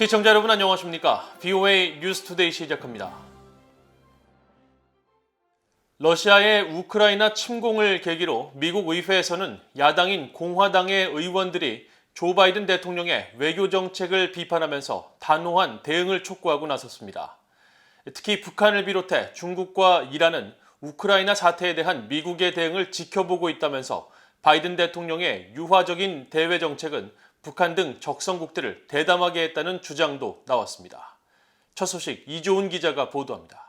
시청자 여러분 안녕하십니까? VOA 뉴스투데이 시작합니다. 러시아의 우크라이나 침공을 계기로 미국 의회에서는 야당인 공화당의 의원들이 조 바이든 대통령의 외교 정책을 비판하면서 단호한 대응을 촉구하고 나섰습니다. 특히 북한을 비롯해 중국과 이란은 우크라이나 사태에 대한 미국의 대응을 지켜보고 있다면서 바이든 대통령의 유화적인 대외 정책은 북한 등 적성국들을 대담하게 했다는 주장도 나왔습니다. 첫 소식 이조은 기자가 보도합니다.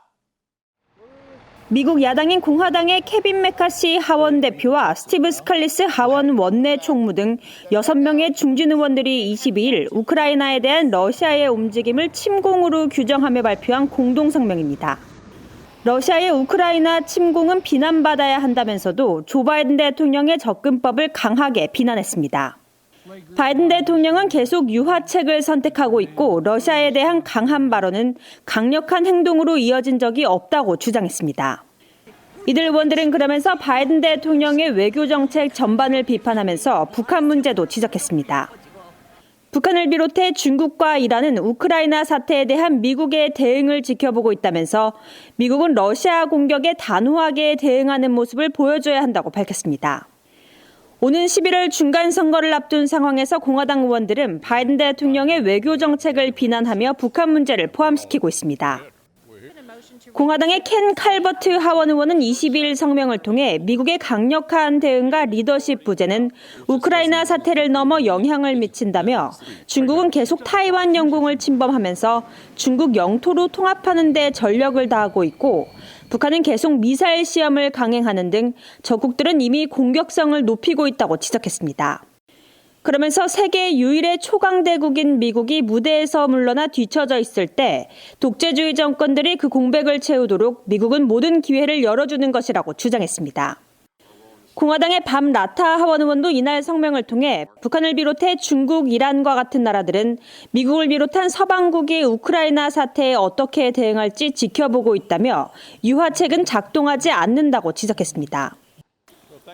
미국 야당인 공화당의 케빈 메카시 하원 대표와 스티브 스칼리스 하원 원내 총무 등 6명의 중진 의원들이 22일 우크라이나에 대한 러시아의 움직임을 침공으로 규정하며 발표한 공동성명입니다. 러시아의 우크라이나 침공은 비난받아야 한다면서도 조 바이든 대통령의 접근법을 강하게 비난했습니다. 바이든 대통령은 계속 유화책을 선택하고 있고 러시아에 대한 강한 발언은 강력한 행동으로 이어진 적이 없다고 주장했습니다. 이들 의원들은 그러면서 바이든 대통령의 외교 정책 전반을 비판하면서 북한 문제도 지적했습니다. 북한을 비롯해 중국과 이란은 우크라이나 사태에 대한 미국의 대응을 지켜보고 있다면서 미국은 러시아 공격에 단호하게 대응하는 모습을 보여줘야 한다고 밝혔습니다. 오는 11월 중간선거를 앞둔 상황에서 공화당 의원들은 바이든 대통령의 외교 정책을 비난하며 북한 문제를 포함시키고 있습니다. 공화당의 켄 칼버트 하원 의원은 22일 성명을 통해 미국의 강력한 대응과 리더십 부재는 우크라이나 사태를 넘어 영향을 미친다며 중국은 계속 타이완 영공을 침범하면서 중국 영토로 통합하는 데 전력을 다하고 있고 북한은 계속 미사일 시험을 강행하는 등 적국들은 이미 공격성을 높이고 있다고 지적했습니다. 그러면서 세계 유일의 초강대국인 미국이 무대에서 물러나 뒤처져 있을 때 독재주의 정권들이 그 공백을 채우도록 미국은 모든 기회를 열어주는 것이라고 주장했습니다. 공화당의 밤 라타 하원 의원도 이날 성명을 통해 북한을 비롯해 중국, 이란과 같은 나라들은 미국을 비롯한 서방국이 우크라이나 사태에 어떻게 대응할지 지켜보고 있다며 유화책은 작동하지 않는다고 지적했습니다.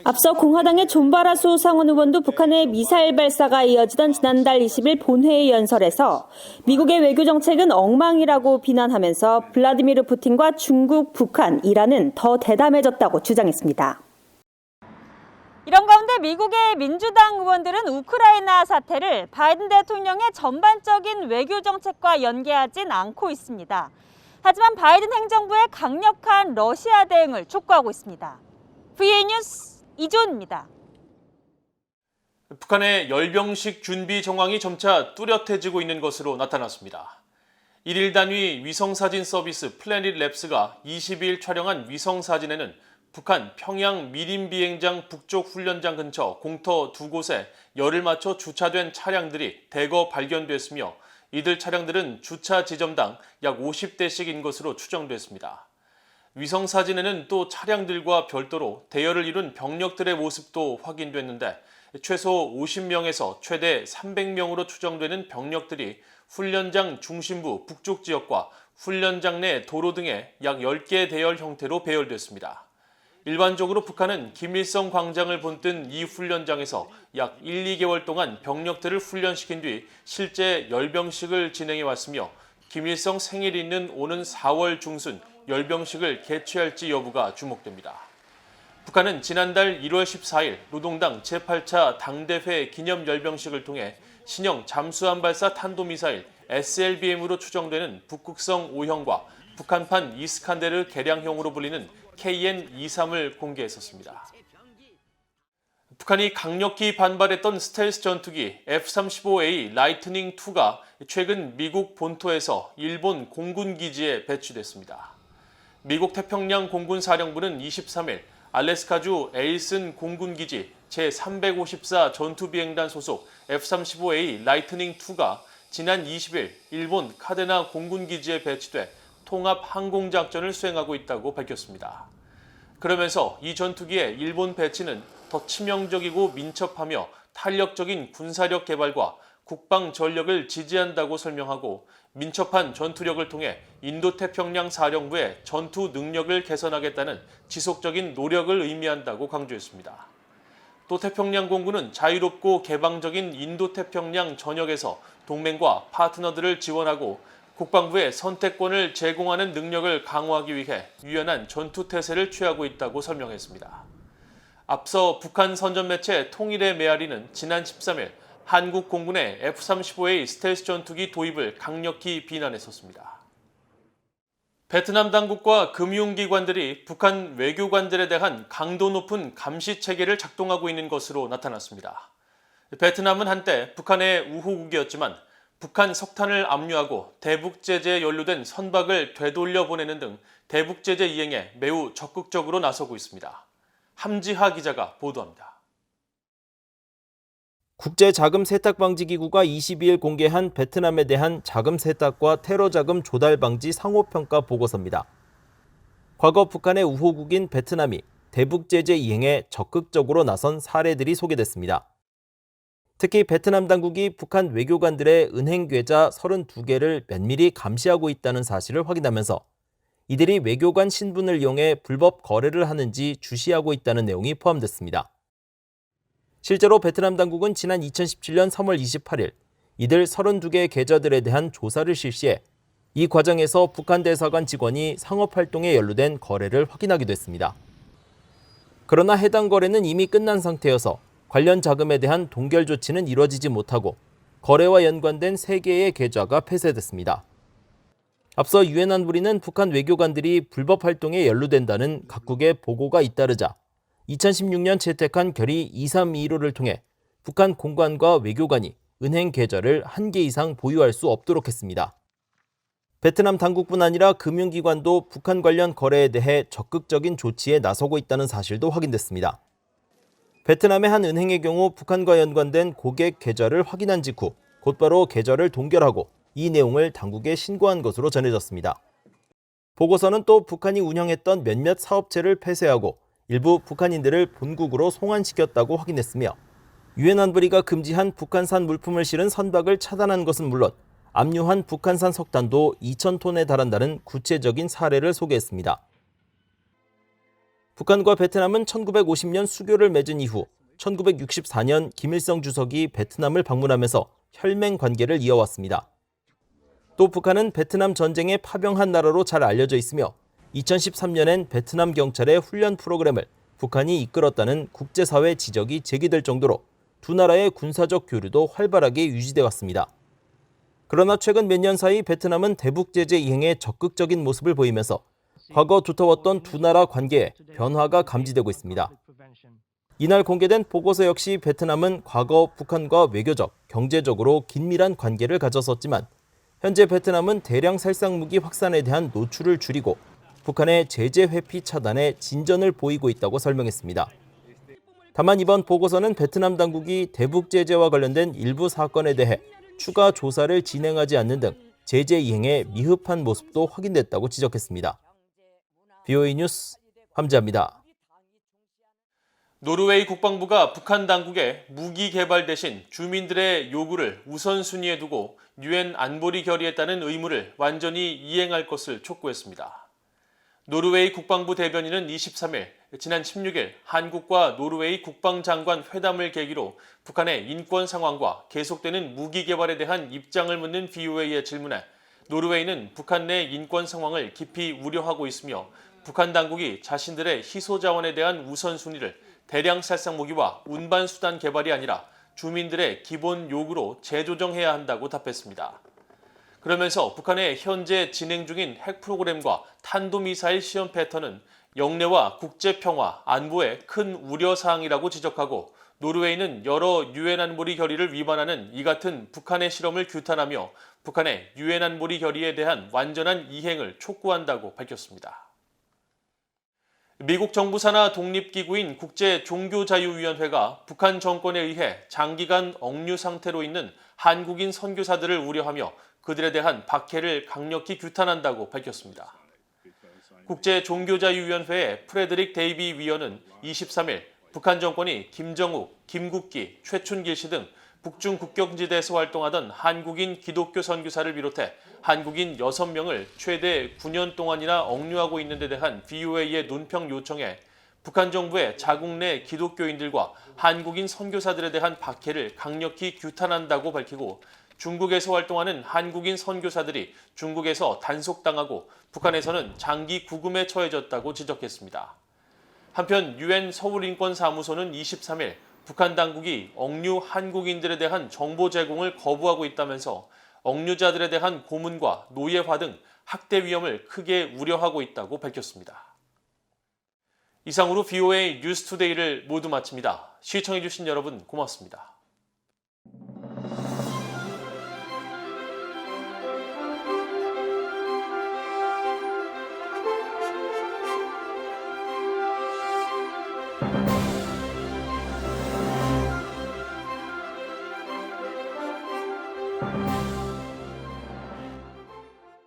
앞서 공화당의 존 바라수 상원 의원도 북한의 미사일 발사가 이어지던 지난달 20일 본회의 연설에서 미국의 외교 정책은 엉망이라고 비난하면서 블라디미르 푸틴과 중국, 북한, 이란은 더 대담해졌다고 주장했습니다. 이런 가운데 미국의 민주당 의원들은 우크라이나 사태를 바이든 대통령의 전반적인 외교 정책과 연계하진 않고 있습니다. 하지만 바이든 행정부의 강력한 러시아 대응을 촉구하고 있습니다. VOA 뉴스 이조은입니다. 북한의 열병식 준비 정황이 점차 뚜렷해지고 있는 것으로 나타났습니다. 1일 단위 위성사진 서비스 플래닛랩스가 22일 촬영한 위성사진에는 북한 평양 미림 비행장 북쪽 훈련장 근처 공터 두 곳에 열을 맞춰 주차된 차량들이 대거 발견됐으며 이들 차량들은 주차 지점당 약 50대씩인 것으로 추정됐습니다. 위성사진에는 또 차량들과 별도로 대열을 이룬 병력들의 모습도 확인됐는데 최소 50명에서 최대 300명으로 추정되는 병력들이 훈련장 중심부 북쪽 지역과 훈련장 내 도로 등에 약 10개 대열 형태로 배열됐습니다. 일반적으로 북한은 김일성 광장을 본뜬 이 훈련장에서 약 1, 2개월 동안 병력들을 훈련시킨 뒤 실제 열병식을 진행해 왔으며 김일성 생일이 있는 오는 4월 중순 열병식을 개최할지 여부가 주목됩니다. 북한은 지난달 1월 14일 노동당 제8차 당대회 기념 열병식을 통해 신형 잠수함 발사 탄도미사일 SLBM으로 추정되는 북극성 5형과 북한판 이스칸데르 개량형으로 불리는 KN-23을 공개했었습니다. 북한이 강력히 반발했던 스텔스 전투기 F-35A 라이트닝2가 최근 미국 본토에서 일본 공군기지에 배치됐습니다. 미국 태평양 공군사령부는 23일 알래스카주 에일슨 공군기지 제354 전투비행단 소속 F-35A 라이트닝2가 지난 20일 일본 카데나 공군기지에 배치돼 통합 항공작전을 수행하고 있다고 밝혔습니다. 그러면서 이 전투기의 일본 배치는 더 치명적이고 민첩하며 탄력적인 군사력 개발과 국방 전력을 지지한다고 설명하고 민첩한 전투력을 통해 인도태평양 사령부의 전투 능력을 개선하겠다는 지속적인 노력을 의미한다고 강조했습니다. 또 태평양 공군은 자유롭고 개방적인 인도태평양 전역에서 동맹과 파트너들을 지원하고 국방부에 선택권을 제공하는 능력을 강화하기 위해 유연한 전투태세를 취하고 있다고 설명했습니다. 앞서 북한 선전 매체 통일의 메아리는 지난 13일 한국 공군의 F-35A 스텔스 전투기 도입을 강력히 비난했었습니다. 베트남 당국과 금융기관들이 북한 외교관들에 대한 강도 높은 감시 체계를 작동하고 있는 것으로 나타났습니다. 베트남은 한때 북한의 우호국이었지만 북한 석탄을 압류하고 대북 제재에 연루된 선박을 되돌려 보내는 등 대북 제재 이행에 매우 적극적으로 나서고 있습니다. 함지하 기자가 보도합니다. 국제자금세탁방지기구가 22일 공개한 베트남에 대한 자금 세탁과 테러 자금 조달 방지 상호평가 보고서입니다. 과거 북한의 우호국인 베트남이 대북 제재 이행에 적극적으로 나선 사례들이 소개됐습니다. 특히 베트남 당국이 북한 외교관들의 은행 계좌 32개를 면밀히 감시하고 있다는 사실을 확인하면서 이들이 외교관 신분을 이용해 불법 거래를 하는지 주시하고 있다는 내용이 포함됐습니다. 실제로 베트남 당국은 지난 2017년 3월 28일 이들 32개의 계좌들에 대한 조사를 실시해 이 과정에서 북한 대사관 직원이 상업활동에 연루된 거래를 확인하기도 했습니다. 그러나 해당 거래는 이미 끝난 상태여서 관련 자금에 대한 동결 조치는 이뤄지지 못하고 거래와 연관된 3개의 계좌가 폐쇄됐습니다. 앞서 유엔 안보리는 북한 외교관들이 불법 활동에 연루된다는 각국의 보고가 잇따르자 2016년 채택한 결의 2325를 통해 북한 공관과 외교관이 은행 계좌를 1개 이상 보유할 수 없도록 했습니다. 베트남 당국뿐 아니라 금융기관도 북한 관련 거래에 대해 적극적인 조치에 나서고 있다는 사실도 확인됐습니다. 베트남의 한 은행의 경우 북한과 연관된 고객 계좌를 확인한 직후 곧바로 계좌를 동결하고 이 내용을 당국에 신고한 것으로 전해졌습니다. 보고서는 또 북한이 운영했던 몇몇 사업체를 폐쇄하고 일부 북한인들을 본국으로 송환시켰다고 확인했으며 유엔 안보리가 금지한 북한산 물품을 실은 선박을 차단한 것은 물론 압류한 북한산 석탄도 2,000톤에 달한다는 구체적인 사례를 소개했습니다. 북한과 베트남은 1950년 수교를 맺은 이후 1964년 김일성 주석이 베트남을 방문하면서 혈맹 관계를 이어왔습니다. 또 북한은 베트남 전쟁에 파병한 나라로 잘 알려져 있으며 2013년엔 베트남 경찰의 훈련 프로그램을 북한이 이끌었다는 국제사회 지적이 제기될 정도로 두 나라의 군사적 교류도 활발하게 유지돼 왔습니다. 그러나 최근 몇 년 사이 베트남은 대북 제재 이행에 적극적인 모습을 보이면서 과거 두터웠던 두 나라 관계에 변화가 감지되고 있습니다. 이날 공개된 보고서 역시 베트남은 과거 북한과 외교적, 경제적으로 긴밀한 관계를 가졌었지만 현재 베트남은 대량 살상 무기 확산에 대한 노출을 줄이고 북한의 제재 회피 차단에 진전을 보이고 있다고 설명했습니다. 다만 이번 보고서는 베트남 당국이 대북 제재와 관련된 일부 사건에 대해 추가 조사를 진행하지 않는 등 제재 이행에 미흡한 모습도 확인됐다고 지적했습니다. BOA 뉴스 함지아입니다. 노르웨이 국방부가 북한 당국에 무기 개발 대신 주민들의 요구를 우선순위에 두고 유엔 안보리 결의에 따른 의무를 완전히 이행할 것을 촉구했습니다. 노르웨이 국방부 대변인은 23일, 지난 16일 한국과 노르웨이 국방장관 회담을 계기로 북한의 인권 상황과 계속되는 무기 개발에 대한 입장을 묻는 BOA의 질문에 노르웨이는 북한 내 인권 상황을 깊이 우려하고 있으며 북한 당국이 자신들의 희소 자원에 대한 우선순위를 대량 살상 무기와 운반 수단 개발이 아니라 주민들의 기본 요구로 재조정해야 한다고 답했습니다. 그러면서 북한의 현재 진행 중인 핵 프로그램과 탄도미사일 시험 패턴은 영내와 국제평화, 안보에 큰 우려사항이라고 지적하고 노르웨이는 여러 유엔 안보리 결의를 위반하는 이 같은 북한의 실험을 규탄하며 북한의 유엔 안보리 결의에 대한 완전한 이행을 촉구한다고 밝혔습니다. 미국 정부 산하 독립기구인 국제종교자유위원회가 북한 정권에 의해 장기간 억류 상태로 있는 한국인 선교사들을 우려하며 그들에 대한 박해를 강력히 규탄한다고 밝혔습니다. 국제종교자유위원회의 프레드릭 데이비 위원은 23일 북한 정권이 김정욱, 김국기, 최춘길 씨 등 북중 국경지대에서 활동하던 한국인 기독교 선교사를 비롯해 한국인 6명을 최대 9년 동안이나 억류하고 있는 데 대한 BOA의 논평 요청에 북한 정부의 자국 내 기독교인들과 한국인 선교사들에 대한 박해를 강력히 규탄한다고 밝히고 중국에서 활동하는 한국인 선교사들이 중국에서 단속당하고 북한에서는 장기 구금에 처해졌다고 지적했습니다. 한편 유엔 서울인권사무소는 23일 북한 당국이 억류 한국인들에 대한 정보 제공을 거부하고 있다면서 억류자들에 대한 고문과 노예화 등 학대 위험을 크게 우려하고 있다고 밝혔습니다. 이상으로 VOA 뉴스투데이를 모두 마칩니다. 시청해주신 여러분 고맙습니다.